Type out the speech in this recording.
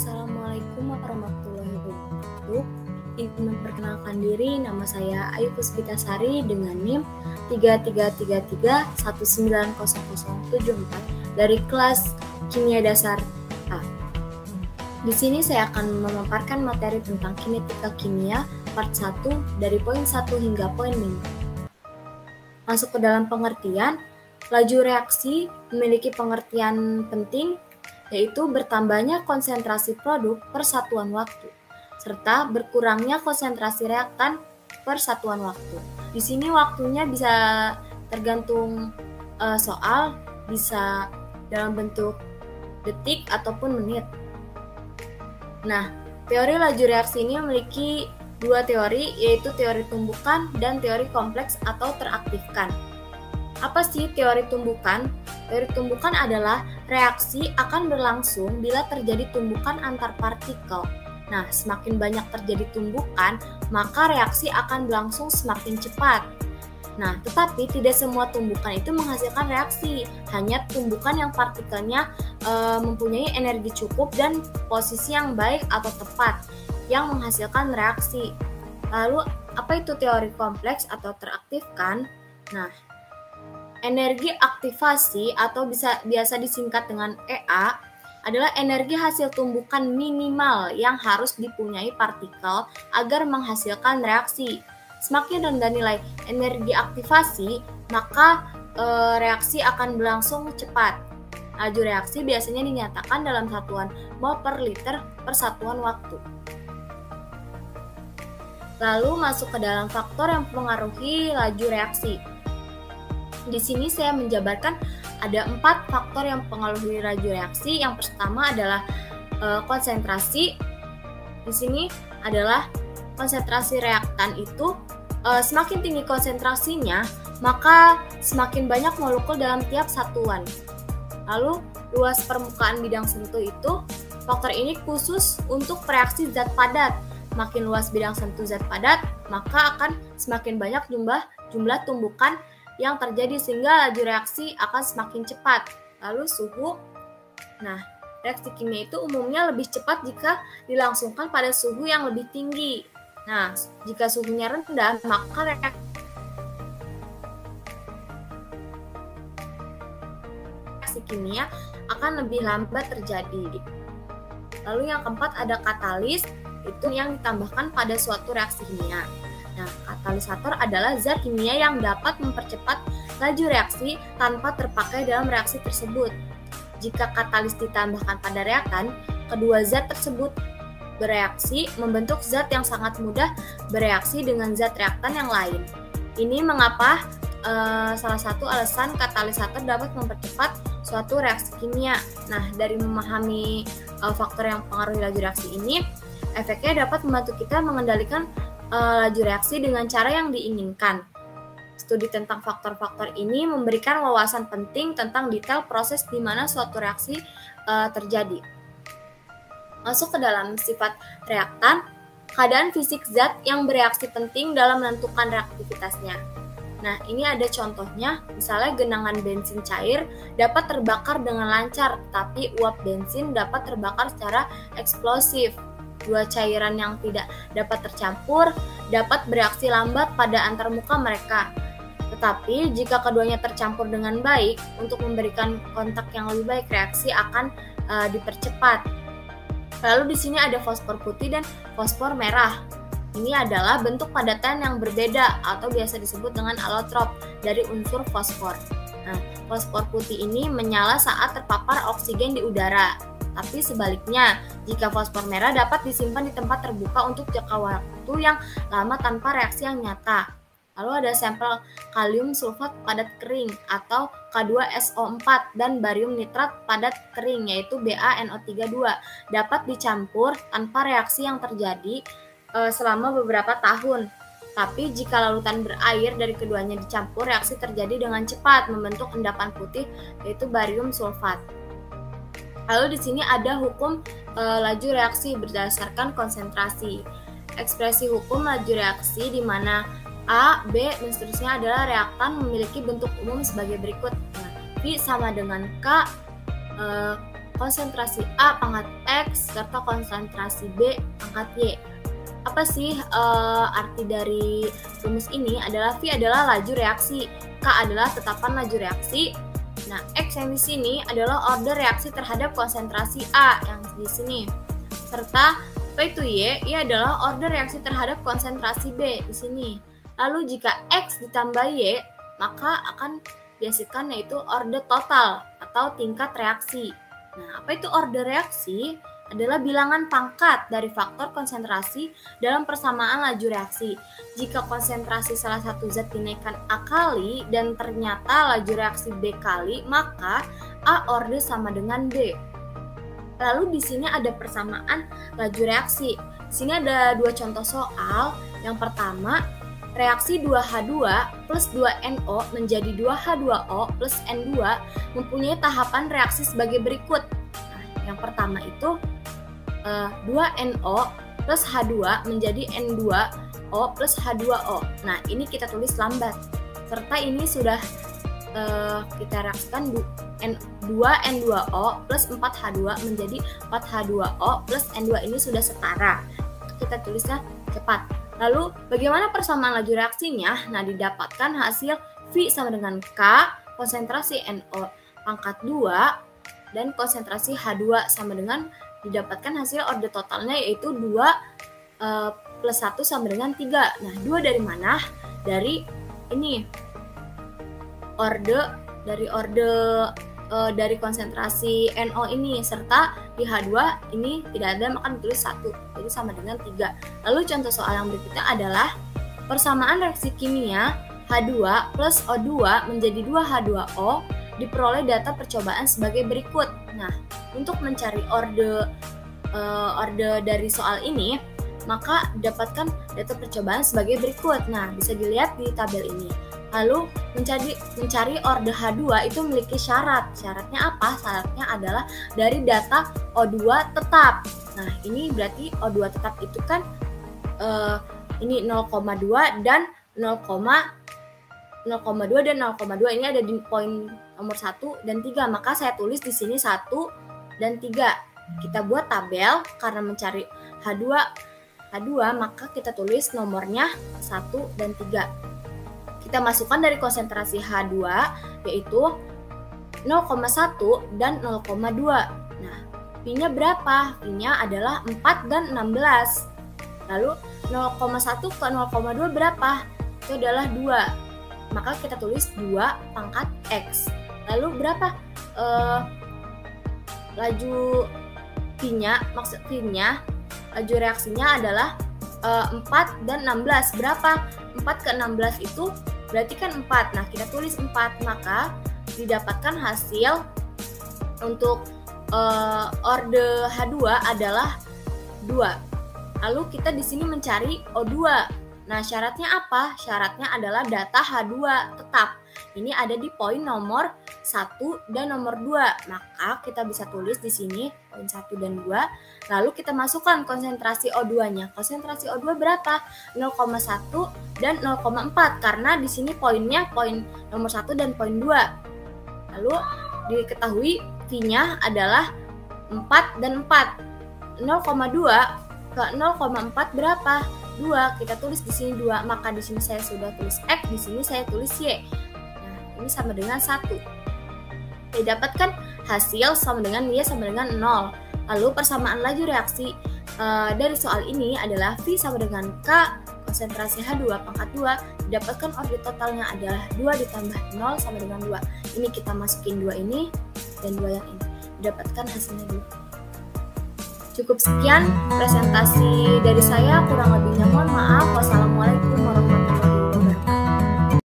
Assalamualaikum warahmatullahi wabarakatuh. Ingin memperkenalkan diri, nama saya Ayu Puspitasari dengan NIM 3333190074 dari kelas Kimia Dasar A. Di sini saya akan memaparkan materi tentang kinetika kimia part 1 dari poin 1 hingga poin 5. Masuk ke dalam pengertian, laju reaksi memiliki pengertian penting, yaitu bertambahnya konsentrasi produk per satuan waktu, serta berkurangnya konsentrasi reaktan per satuan waktu. Di sini waktunya bisa tergantung soal, bisa dalam bentuk detik ataupun menit. Nah, teori laju reaksi ini memiliki dua teori, yaitu teori tumbukan dan teori kompleks atau teraktifkan. Apa sih teori tumbukan? Teori tumbukan adalah reaksi akan berlangsung bila terjadi tumbukan antar partikel. Nah, semakin banyak terjadi tumbukan, maka reaksi akan berlangsung semakin cepat. Nah, tetapi tidak semua tumbukan itu menghasilkan reaksi. Hanya tumbukan yang partikelnya mempunyai energi cukup dan posisi yang baik atau tepat yang menghasilkan reaksi. Lalu, apa itu teori kompleks atau teraktifkan? Nah, energi aktivasi atau biasa disingkat dengan EA adalah energi hasil tumbukan minimal yang harus dipunyai partikel agar menghasilkan reaksi. Semakin rendah nilai energi aktivasi, maka reaksi akan berlangsung cepat. Laju reaksi biasanya dinyatakan dalam satuan mol per liter per satuan waktu. Lalu masuk ke dalam faktor yang mempengaruhi laju reaksi. Di sini saya menjabarkan ada 4 faktor yang mempengaruhi laju reaksi. Yang pertama adalah konsentrasi. Di sini adalah konsentrasi reaktan itu semakin tinggi konsentrasinya, maka semakin banyak molekul dalam tiap satuan. Lalu luas permukaan bidang sentuh itu, faktor ini khusus untuk reaksi zat padat. Makin luas bidang sentuh zat padat, maka akan semakin banyak jumlah tumbukan yang terjadi sehingga laju reaksi akan semakin cepat. Lalu suhu. Nah, reaksi kimia itu umumnya lebih cepat jika dilangsungkan pada suhu yang lebih tinggi. Nah, jika suhunya rendah, maka reaksi kimia akan lebih lambat terjadi. Lalu yang keempat ada katalis, itu yang ditambahkan pada suatu reaksi kimia. Nah, katalisator adalah zat kimia yang dapat mempercepat laju reaksi tanpa terpakai dalam reaksi tersebut. Jika katalis ditambahkan pada reaktan, kedua zat tersebut bereaksi membentuk zat yang sangat mudah bereaksi dengan zat reaktan yang lain. Ini mengapa salah satu alasan katalisator dapat mempercepat suatu reaksi kimia. Nah, dari memahami faktor yang mempengaruhi laju reaksi ini, efeknya dapat membantu kita mengendalikan laju reaksi dengan cara yang diinginkan. Studi tentang faktor-faktor ini memberikan wawasan penting tentang detail proses di mana suatu reaksi terjadi. Masuk ke dalam sifat reaktan, keadaan fisik zat yang bereaksi penting dalam menentukan reaktivitasnya. Nah, ini ada contohnya, misalnya genangan bensin cair dapat terbakar dengan lancar, tapi uap bensin dapat terbakar secara eksplosif. Dua cairan yang tidak dapat tercampur dapat bereaksi lambat pada antarmuka mereka. Tetapi jika keduanya tercampur dengan baik untuk memberikan kontak yang lebih baik, reaksi akan dipercepat. Lalu di sini ada fosfor putih dan fosfor merah. Ini adalah bentuk padatan yang berbeda atau biasa disebut dengan alotrop dari unsur fosfor. Nah, fosfor putih ini menyala saat terpapar oksigen di udara. Tapi sebaliknya, jika fosfor merah dapat disimpan di tempat terbuka untuk jangka waktu yang lama tanpa reaksi yang nyata. Lalu ada sampel kalium sulfat padat kering atau K2SO4 dan barium nitrat padat kering yaitu BaNO32 dapat dicampur tanpa reaksi yang terjadi selama beberapa tahun. Tapi jika larutan berair dari keduanya dicampur, reaksi terjadi dengan cepat membentuk endapan putih yaitu barium sulfat. Lalu di sini ada hukum laju reaksi berdasarkan konsentrasi. Ekspresi hukum laju reaksi di mana A, B, dan seterusnya adalah reaktan memiliki bentuk umum sebagai berikut. Nah, V sama dengan K, konsentrasi A pangkat X serta konsentrasi B pangkat Y. Apa sih arti dari rumus ini? Adalah V adalah laju reaksi, K adalah tetapan laju reaksi. Nah, X yang di sini adalah order reaksi terhadap konsentrasi A yang di sini. Serta apa itu Y? Y adalah order reaksi terhadap konsentrasi B di sini. Lalu jika X ditambah Y, maka akan dihasilkan yaitu order total atau tingkat reaksi. Nah, apa itu order reaksi? Adalah bilangan pangkat dari faktor konsentrasi dalam persamaan laju reaksi. Jika konsentrasi salah satu zat dinaikkan A kali dan ternyata laju reaksi B kali, maka A order sama dengan B. Lalu di sini ada persamaan laju reaksi. Di sini ada dua contoh soal. Yang pertama, reaksi 2H2 plus 2NO menjadi 2H2O plus N2 mempunyai tahapan reaksi sebagai berikut. Nah, yang pertama itu 2NO plus H2 menjadi N2O plus H2O. Nah, ini kita tulis lambat. Serta ini sudah kita reaksikan 2N2O plus 4H2 menjadi 4H2O plus N2, ini sudah setara. Kita tulisnya cepat. Lalu bagaimana persamaan laju reaksinya? Nah, didapatkan hasil V sama dengan K, konsentrasi NO pangkat 2, dan konsentrasi H2 sama dengan, didapatkan hasil order totalnya yaitu 2 plus 1 sama dengan 3. Nah, 2 dari mana? Dari ini, dari konsentrasi NO ini, serta di H2 ini tidak ada, maka ditulis 1, jadi sama dengan 3. Lalu contoh soal yang berikutnya adalah persamaan reaksi kimia H2 plus O2 menjadi 2H2O diperoleh data percobaan sebagai berikut. Nah, untuk mencari order dari soal ini, maka dapatkan data percobaan sebagai berikut. Nah, bisa dilihat di tabel ini. Lalu mencari order H2 itu memiliki syarat. Syaratnya apa? Syaratnya adalah dari data O2 tetap. Nah, ini berarti O2 tetap itu kan ini 0,2 dan 0,2 dan 0,2 ini ada di poin nomor 1 dan 3. Maka saya tulis di sini 1 dan 3. Kita buat tabel karena mencari H2, maka kita tulis nomornya 1 dan 3. Kita masukkan dari konsentrasi H2 yaitu 0,1 dan 0,2. Nah, P-nya berapa? P-nya adalah 4 dan 16. Lalu 0,1 ke 0,2 berapa? Itu adalah 2. Maka kita tulis 2 pangkat X. Lalu berapa? Laju P-nya, maksud P-nya, laju reaksinya adalah 4 dan 16. Berapa? 4 ke 16 itu berarti kan 4. Nah, kita tulis 4, maka didapatkan hasil untuk order H2 adalah 2. Lalu kita di sini mencari O2. Nah, syaratnya apa? Syaratnya adalah data H2 tetap. Ini ada di poin nomor 1 dan nomor 2. Maka kita bisa tulis di sini poin 1 dan 2. Lalu kita masukkan konsentrasi O2-nya. Konsentrasi O2 berapa? 0,1 dan 0,4 karena di sini poinnya poin nomor 1 dan poin 2. Lalu diketahui V-nya adalah 4 dan 4. 0,2 ke 0,4 berapa? 2. Kita tulis di sini 2. Maka di sini saya sudah tulis X, di sini saya tulis Y. Nah, ini sama dengan 1. Didapatkan hasil sama dengan Y sama dengan 0. Lalu persamaan laju reaksi dari soal ini adalah V sama dengan K konsentrasi H2 pangkat 2. Didapatkan order totalnya adalah 2 ditambah 0 sama dengan 2. Ini kita masukin 2 ini dan 2 yang ini. Didapatkan hasilnya 2. Cukup sekian presentasi dari saya, kurang lebihnya mohon maaf. Wassalamualaikum warahmatullahi wabarakatuh.